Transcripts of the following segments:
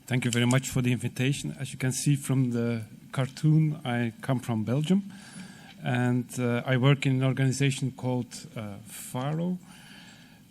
Thank you very much for the invitation. As you can see from the cartoon, I come from Belgium, and I work in an organization called FARO.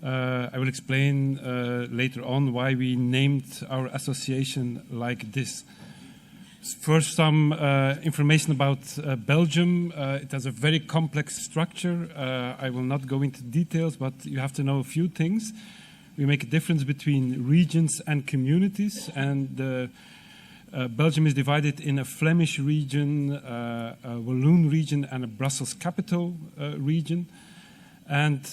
I will explain later on why we named our association like this. First, some information about Belgium. It has a very complex structure. I will not go into details, but you have to know a few things. We make a difference between regions and communities, and Belgium is divided in a Flemish region, a Walloon region, and a Brussels capital region. And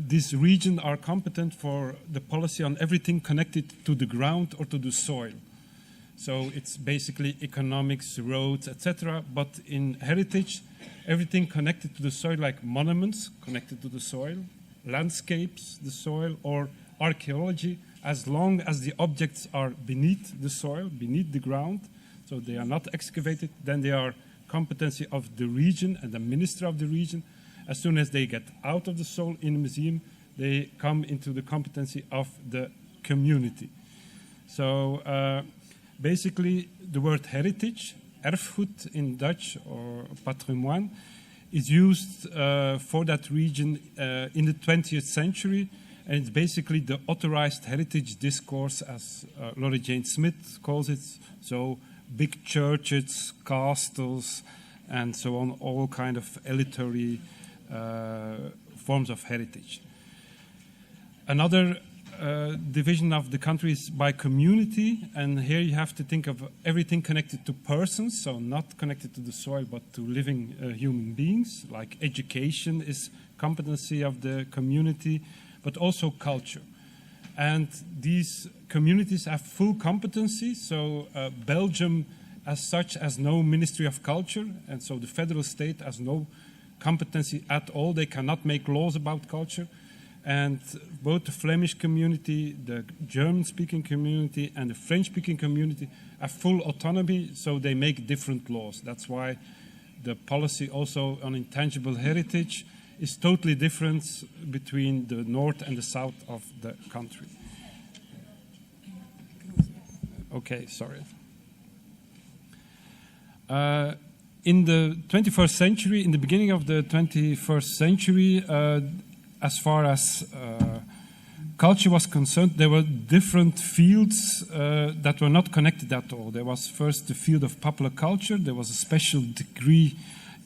these regions are competent for the policy on everything connected to the ground or to the soil. So it's basically economics, roads, etc. But in heritage, everything connected to the soil, like monuments connected to the soil, landscapes, the soil, or archaeology, as long as the objects are beneath the soil, beneath the ground, so they are not excavated, then they are competency of the region and the minister of the region. As soon as they get out of the soil in a museum, they come into the competency of the community. So basically, the word heritage, erfgoed in Dutch, or patrimoine, is used for that region in the 20th century, and it's basically the authorized heritage discourse, as Laurie Jane Smith calls it, so big churches, castles, and so on, all kind of elitary forms of heritage. Another division of the country is by community, and here you have to think of everything connected to persons, so not connected to the soil but to living human beings, like education is competency of the community, but also culture. And these communities have full competency, so Belgium as such has no Ministry of Culture, and so the federal state has no competency at all. They cannot make laws about culture. And both the Flemish community, the German-speaking community, and the French-speaking community have full autonomy, so they make different laws. That's why the policy also on intangible heritage is totally different between the north and the south of the country. Okay, sorry. In the 21st century, in the beginning of the 21st century, as far as culture was concerned, there were different fields that were not connected at all. There was first the field of popular culture. There was a special degree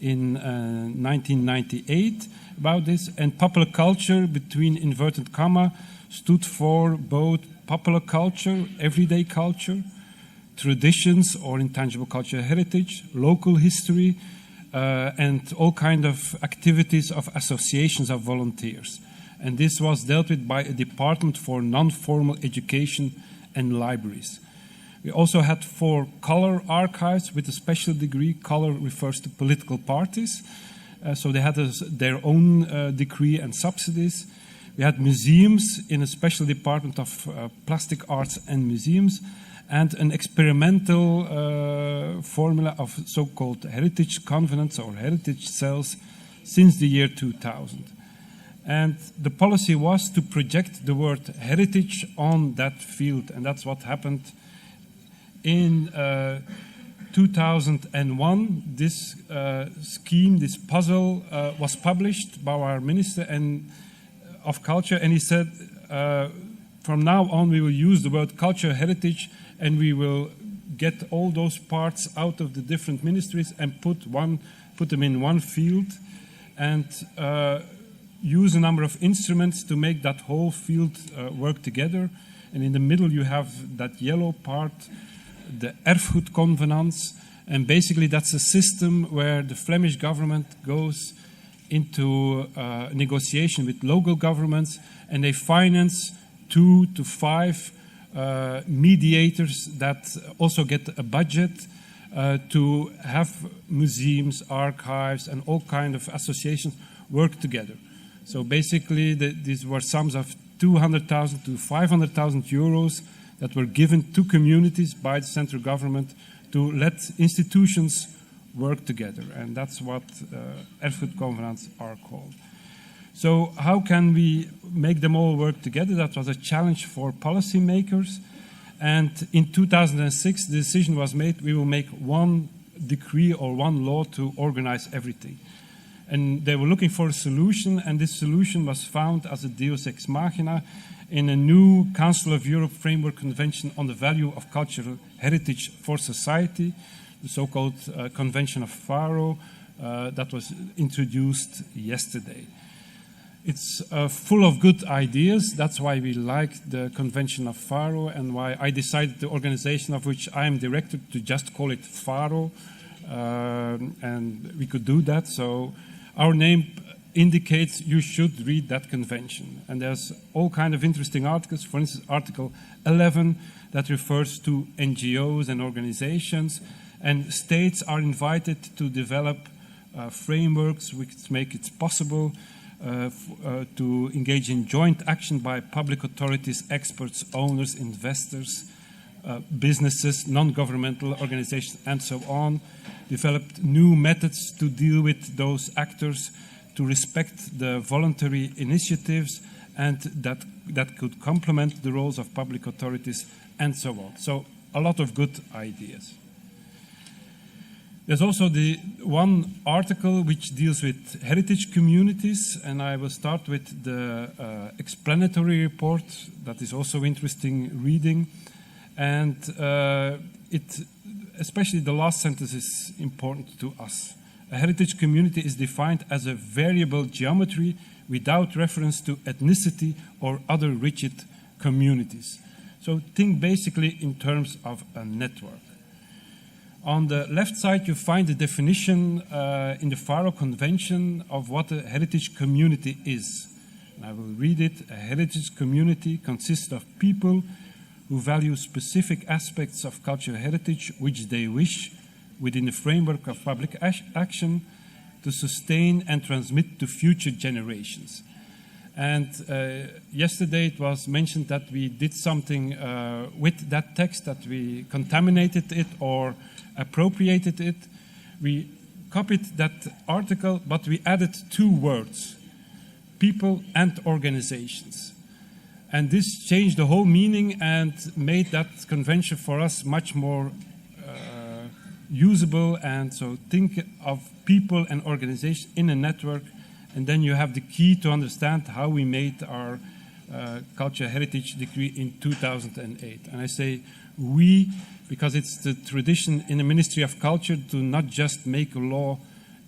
in 1998 about this. And popular culture, between inverted comma, stood for both popular culture, everyday culture, traditions or intangible cultural heritage, local history, and all kind of activities of associations of volunteers. And this was dealt with by a department for non-formal education and libraries. We also had 4 color archives with a special degree. Color refers to political parties. So they had their own degree and subsidies. We had museums in a special department of plastic arts and museums, and an experimental formula of so-called heritage convenants or heritage cells since the year 2000. And the policy was to project the word heritage on that field, and that's what happened in 2001. This scheme, this puzzle was published by our Minister of Culture, and he said, from now on we will use the word culture heritage, and we will get all those parts out of the different ministries and put them in one field, and use a number of instruments to make that whole field work together. And in the middle you have that yellow part, the erfgoedconvenants, and basically that's a system where the Flemish government goes into negotiation with local governments, and they finance 2 to 5 mediators that also get a budget to have museums, archives, and all kind of associations work together. So basically, these were sums of 200,000 to 500,000 euros that were given to communities by the central government to let institutions work together, and that's what erfgoedconvenants are called. So how can we make them all work together? That was a challenge for policymakers. And in 2006, the decision was made, we will make one decree or one law to organize everything. And they were looking for a solution, and this solution was found as a deus ex machina in a new Council of Europe Framework Convention on the Value of Cultural Heritage for Society, the so-called Convention of FARO, that was introduced yesterday. It's full of good ideas. That's why we like the Convention of FARO and why I decided the organization of which I am director to just call it FARO. And we could do that. So our name indicates you should read that convention. And there's all kinds of interesting articles. For instance, Article 11 that refers to NGOs and organizations. And states are invited to develop frameworks which make it possible to engage in joint action by public authorities, experts, owners, investors, businesses, non-governmental organizations, and so on. Developed new methods to deal with those actors, to respect the voluntary initiatives, and that could complement the roles of public authorities, and so on. So a lot of good ideas. There's also the one article which deals with heritage communities, and I will start with the explanatory report. That is also interesting reading. And especially the last sentence is important to us. A heritage community is defined as a variable geometry without reference to ethnicity or other rigid communities. So think basically in terms of a network. On the left side, you find the definition in the FARO Convention of what a heritage community is. And I will read it. A heritage community consists of people who value specific aspects of cultural heritage which they wish, within the framework of public action, to sustain and transmit to future generations. And yesterday it was mentioned that we did something with that text, that we contaminated it or appropriated it. We copied that article, but we added two words, people and organizations. And this changed the whole meaning and made that convention for us much more usable. And so think of people and organizations in a network, and then you have the key to understand how we made our cultural heritage decree in 2008. And I say we, because it's the tradition in the Ministry of Culture to not just make a law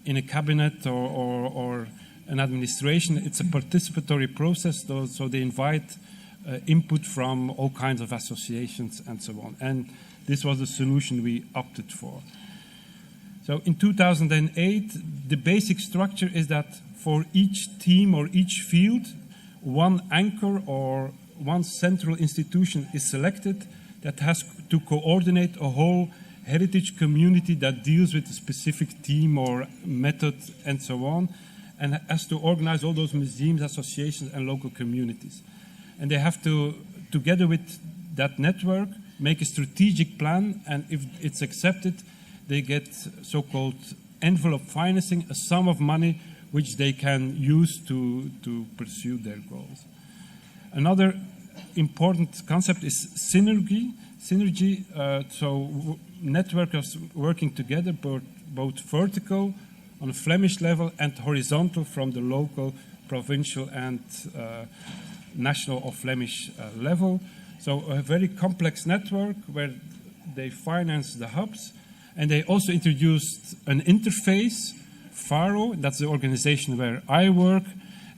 in a cabinet or an administration. It's a participatory process, so they invite input from all kinds of associations and so on. And this was the solution we opted for. So in 2008, the basic structure is that for each team or each field, one anchor or one central institution is selected that has to coordinate a whole heritage community that deals with a specific team or method and so on, and has to organize all those museums, associations, and local communities. And they have to, together with that network, make a strategic plan, and if it's accepted, they get so-called envelope financing, a sum of money which they can use to pursue their goals. Another important concept is synergy. So networks working together, both vertical on a Flemish level and horizontal from the local, provincial, and national or Flemish level. So a very complex network where they finance the hubs, and they also introduced an interface, FARO, that's the organization where I work,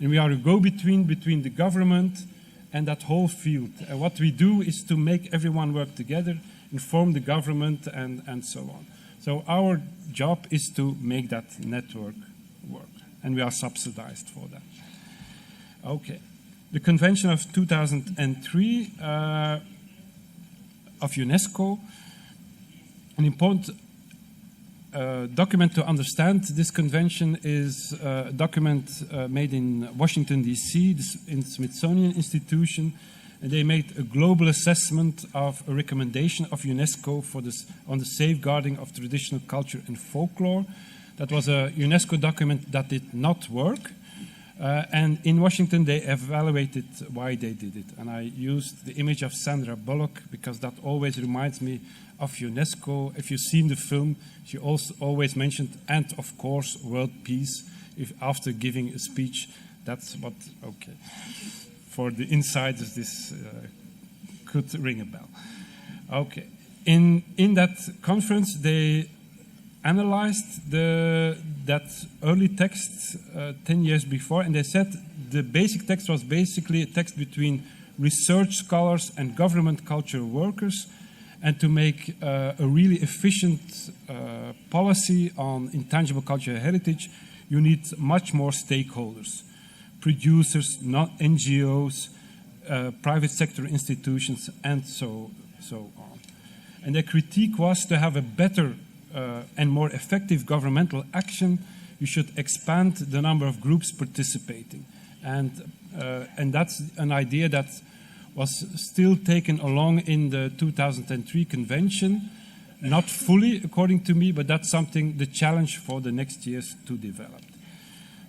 and we are a go-between between the government and that whole field. And what we do is to make everyone work together, inform the government, and so on. So our job is to make that network work, and we are subsidized for that. Okay. The Convention of 2003 of Unesco, an important document to understand this convention is a document made in Washington, D.C., in the Smithsonian Institution, and they made a global assessment of a recommendation of UNESCO for this, on the safeguarding of traditional culture and folklore. That was a UNESCO document that did not work. And in Washington, they evaluated why they did it. And I used the image of Sandra Bullock because that always reminds me of UNESCO. If you've seen the film, she also always mentioned, and of course, world peace, after giving a speech. That's what, okay. For the insiders, this could ring a bell. Okay. In that conference, they analyzed that early text 10 years before, and they said the basic text was basically a text between research scholars and government culture workers, and to make a really efficient policy on intangible cultural heritage, you need much more stakeholders, producers, not NGOs, private sector institutions, and so on. And their critique was to have a better and more effective governmental action, you should expand the number of groups participating. And that's an idea that was still taken along in the 2003 convention, not fully according to me, but that's something, the challenge for the next years to develop.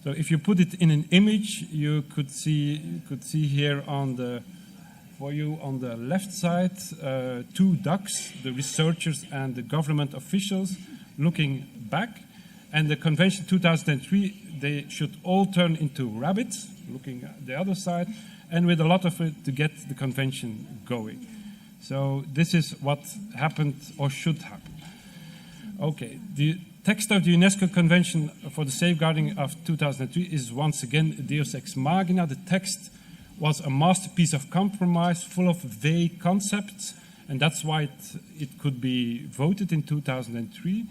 So if you put it in an image, you could see here for you on the left side, two ducks, the researchers and the government officials looking back. And the convention 2003, they should all turn into rabbits, looking at the other side, and with a lot of it to get the convention going. So this is what happened or should happen. Okay, the text of the UNESCO Convention for the Safeguarding of 2003 is once again a deus ex machina. The text was a masterpiece of compromise, full of vague concepts, and that's why it could be voted in 2003.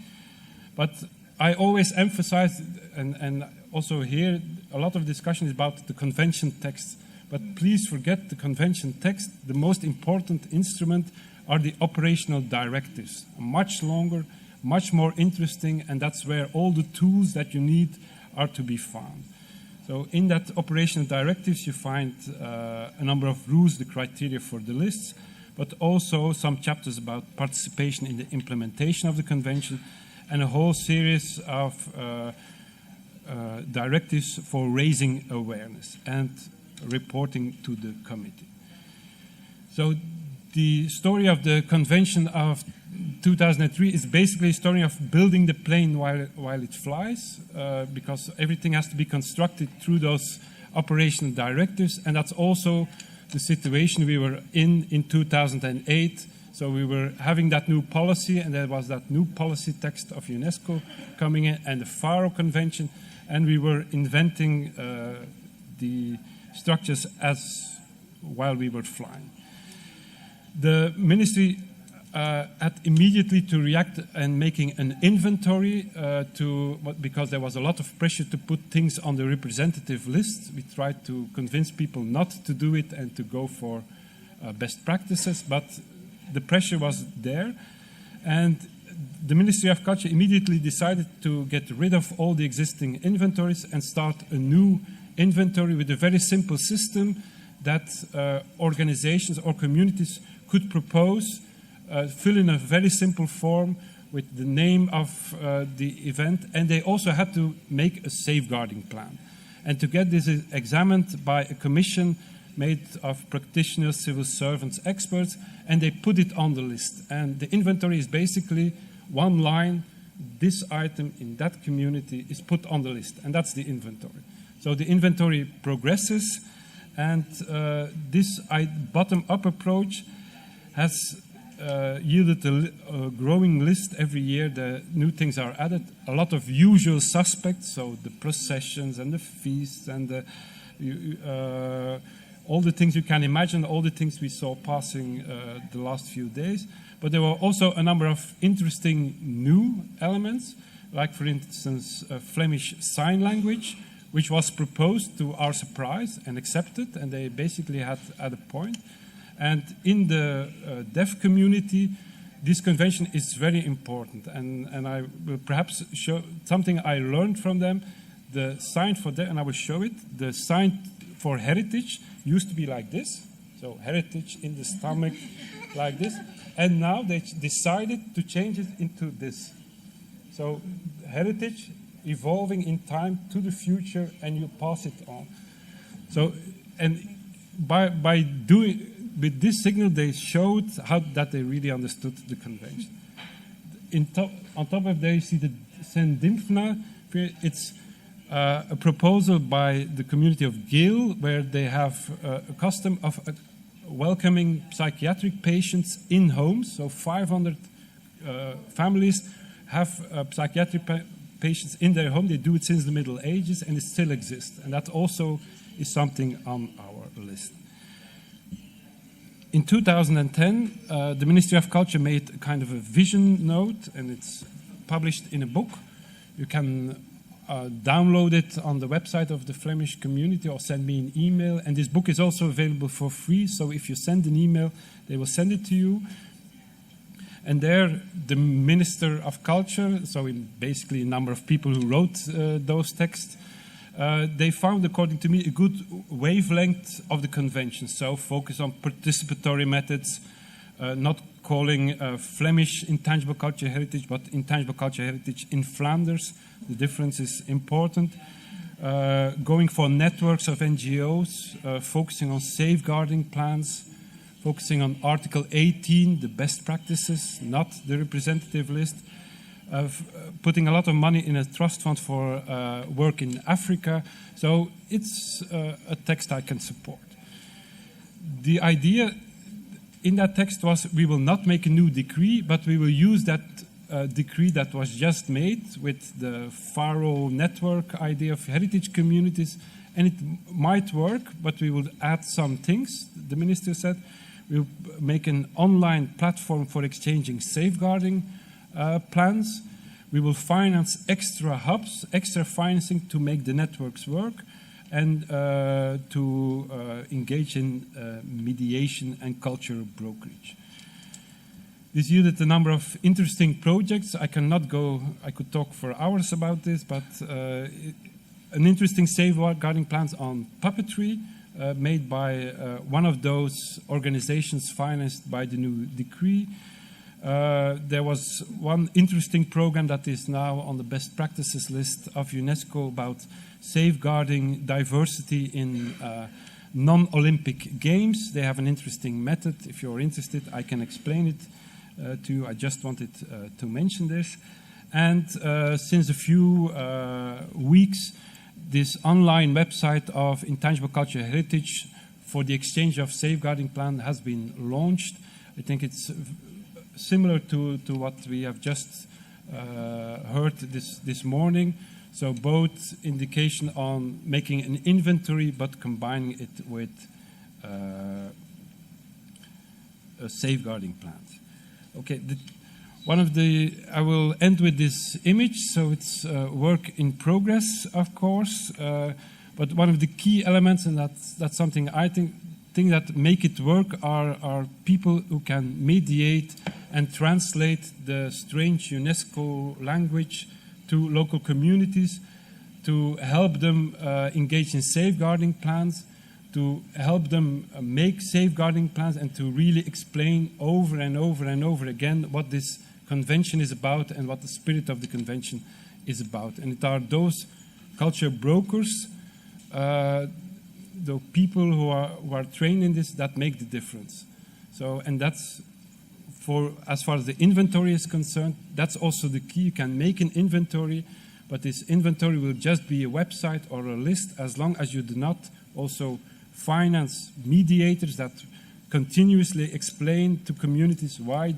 But I always emphasize, and also here, a lot of discussion is about the convention text. But please forget the convention text. The most important instrument are the operational directives. Much longer, much more interesting, and that's where all the tools that you need are to be found. So in that operational directives, you find a number of rules, the criteria for the lists, but also some chapters about participation in the implementation of the convention, and a whole series of directives for raising awareness and reporting to the committee. So the story of the convention of 2003 is basically a story of building the plane while it flies, because everything has to be constructed through those operational directives, and that's also the situation we were in 2008. So we were having that new policy, and there was that new policy text of UNESCO coming in, and the FARO convention, and we were inventing the structures while we were flying. The ministry had immediately to react and making an inventory because there was a lot of pressure to put things on the representative list. We tried to convince people not to do it and to go for best practices, but the pressure was there. And the Ministry of Culture immediately decided to get rid of all the existing inventories and start a new inventory with a very simple system that organizations or communities could propose, fill in a very simple form with the name of the event, and they also had to make a safeguarding plan. And to get this examined by a commission made of practitioners, civil servants, experts, and they put it on the list. And the inventory is basically one line, this item in that community is put on the list, and that's the inventory. So the inventory progresses, and this bottom-up approach has yielded a growing list every year. The new things are added. A lot of usual suspects, so the processions and the feasts and all the things you can imagine, all the things we saw passing the last few days. But there were also a number of interesting new elements, like, for instance, Flemish Sign Language, which was proposed to our surprise and accepted, and they basically had a point. And in the deaf community, this convention is very important, and I will perhaps show something I learned from them. The sign for deaf, and I will show it, the sign for heritage used to be like this, so heritage in the stomach, like this, and now they decided to change it into this. So heritage evolving in time to the future, and you pass it on. So, and by doing with this signal, they showed that they really understood the convention. On top of that, you see the Sendimfna. It's a proposal by the community of Gale, where they have a custom of welcoming psychiatric patients in homes. So 500 families have psychiatric patients in their home. They do it since the Middle Ages, and it still exists. And that also is something on our list. In 2010, the Ministry of Culture made a kind of a vision note, and it's published in a book. You can download it on the website of the Flemish community or send me an email. And this book is also available for free, so if you send an email, they will send it to you. And there, the Minister of Culture, so basically a number of people who wrote those texts, they found, according to me, a good wavelength of the convention. So focus on participatory methods, not calling Flemish intangible cultural heritage, but intangible cultural heritage in Flanders. The difference is important. Going for networks of NGOs, focusing on safeguarding plans, focusing on Article 18, the best practices, not the representative list. Putting a lot of money in a trust fund for work in Africa. So it's a text I can support. The idea in that text was we will not make a new decree, but we will use that decree that was just made with the FARO network idea of heritage communities, and it might work, but we will add some things. The minister said we'll make an online platform for exchanging safeguarding plans. We will finance extra hubs, extra financing to make the networks work, and to engage in mediation and cultural brokerage. This yielded a number of interesting projects. I could talk for hours about this, but an interesting safeguarding plans on puppetry made by one of those organizations financed by the new decree. There was one interesting program that is now on the best practices list of Unesco about safeguarding diversity in non-Olympic games. They have an interesting method. If you're interested, I can explain it to you. I just wanted to mention this. And since a few weeks, this online website of intangible cultural heritage for the exchange of safeguarding plan has been launched. I think it's similar to what we have just heard this morning. So both indication on making an inventory, but combining it with safeguarding plans. Okay, I will end with this image. So it's work in progress, of course. But one of the key elements, and that's something I think that make it work, are people who can mediate and translate the strange UNESCO language to local communities, to help them engage in safeguarding plans, to help them make safeguarding plans, and to really explain over and over and over again what this convention is about and what the spirit of the convention is about. And it are those culture brokers, the people who are trained in this, that make the difference. So, and that's as far as the inventory is concerned, that's also the key. You can make an inventory, but this inventory will just be a website or a list as long as you do not also finance mediators that continuously explain to communities why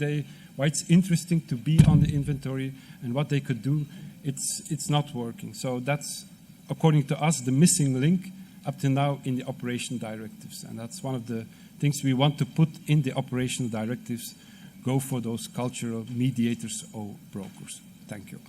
it's interesting to be on the inventory and what they could do. It's not working. So that's, according to us, the missing link up to now in the operational directives. And that's one of the things we want to put in the operational directives. Go for those cultural mediators or brokers. Thank you.